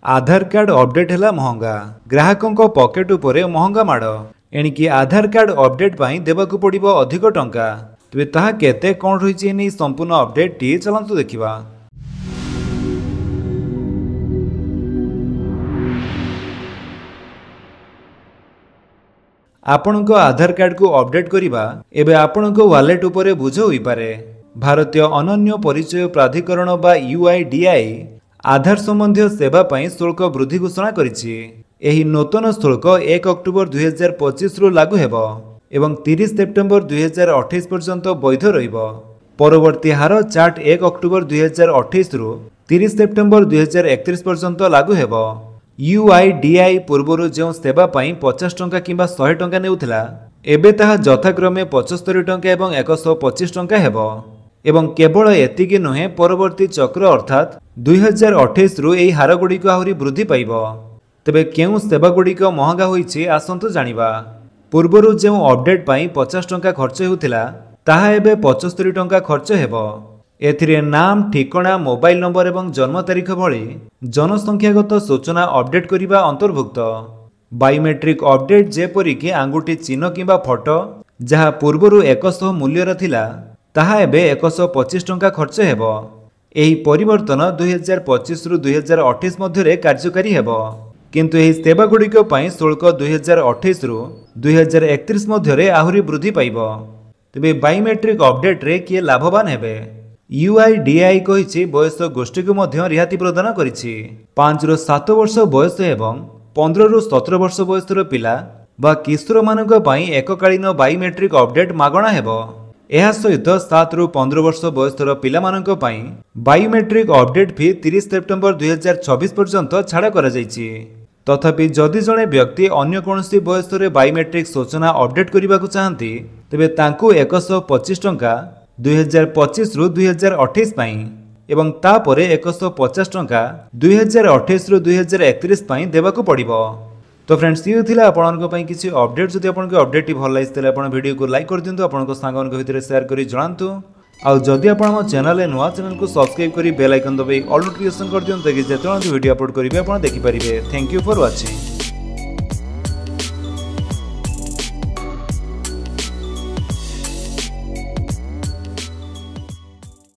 आधार card update है महंगा ग्राहकों पॉकेट उपरे महंगा माड़ एणिकी आधार कार्ड अपडेट पाई देबाकू पड़िबो अधिक टंका तेबे ताहा केते कोन रहिछि एनी संपूर्ण अपडेट टी चलंतु देखिबा। आपणको आधार कार्ड को अपडेट करिबा एबे आपणको वॉलेट उपरे बुझ होई पारे। भारतीय अनन्य परिचय प्राधिकरण बा UIDAI आधार संबंधी सेवा पाई शुल्क वृद्धि घोषणा करिछि। एही नूतन शुल्क 1 अक्टोबर 2025 रु लागू हेबो एवं 30 सेप्टेम्बर 2028 पर्यंत वैध रहिबो। परवर्ती हार चार्ट 1 अक्टोबर 2028 रु 30 सेप्टेम्बर 2031 पर्यंत लागू हेबो। UIDAI पूर्वरु जो सेवा पाई 50 टंका किंबा 100 टंका नेउथिला एबे ताहा यथाक्रमे 75 टंका एवं 125 टंका हेबो एवं केवल एतिकी नुहे परवर्ती चक्र अर्थात 2028 रु एही हार गुड़िक आहुरी वृद्धि पाइबो। तेबे केउ सेवा गुड़िक महंगा होईछि आसंतु जानिबा। पूर्वरु जो अपडेट पाई 50 टंका खर्च हेउथिला ताहा एबे 75 टंका खर्च हेबो। एथिरे नाम ठिकाना मोबाइल नंबर एवं जन्म तारीख भली जनसंख्यागत सूचना अपडेट करिबा अंतर्भुक्त। बायोमेट्रिक अपडेट जेपरिक आंगुठी चिन्ह किंबा फोटो जहा पूर्वरु 100 मूल्यर थिला ताहा एबे 125 टंका खर्च हेबो। एही परिवर्तन 2025 रु 2028 मध्यरे कार्यकारी हेबो किंतु एही सेवा गुड़िक पई शुल्क 2028 रु 2031 मध्यरे आहुरी वृद्धि पाइबो। तेबे बायोमेट्रिक अपडेट रे किए लाभवान हेबे। UIDAI कहिछि बयस गोष्ठी को मध्य रिहाती प्रदान करिछि। 5 रु 7 वर्ष बयस एवं 15 रु 17 वर्ष बयसर पिला बा किशोर मानक पई एककालीन बायोमेट्रिक अपडेट मागणा हेबो। एहा सहित 7 रु 15 वर्ष बयसर पिला मानक पई बायोमेट्रिक अपडेट फी 30 सेप्टेम्बर 2026 पर्यंत छाड़ करा जायछि। तथापि जदि जणे व्यक्ति अन्य कोनोसी बयसरे बायोमेट्रिक सूचना अपडेट करबाकू चाहंती तेबे तांकू 125 टंका 2025 रु 2028 पाई एवं तापरे 150 टंका 2028 रु 2031 पाई देबाकू पड़िबो। तो फ्रेंड्स ये थिला आपनको पई किछि अपडेट जदि आपनको अपडेट भल लागितले आपण वीडियो को लाइक कर दियंतु आपनको सांगन भितर शेयर करी जणांतु आ जदि आपण हम चैनल ए नुवा चैनल को सब्सक्राइब करी बेल आइकन दबाई ऑल नोटिफिकेशन कर दियंतु कि जेतों वीडियो अपलोड करिवे आपण देखि परिबे। Thank you for watching.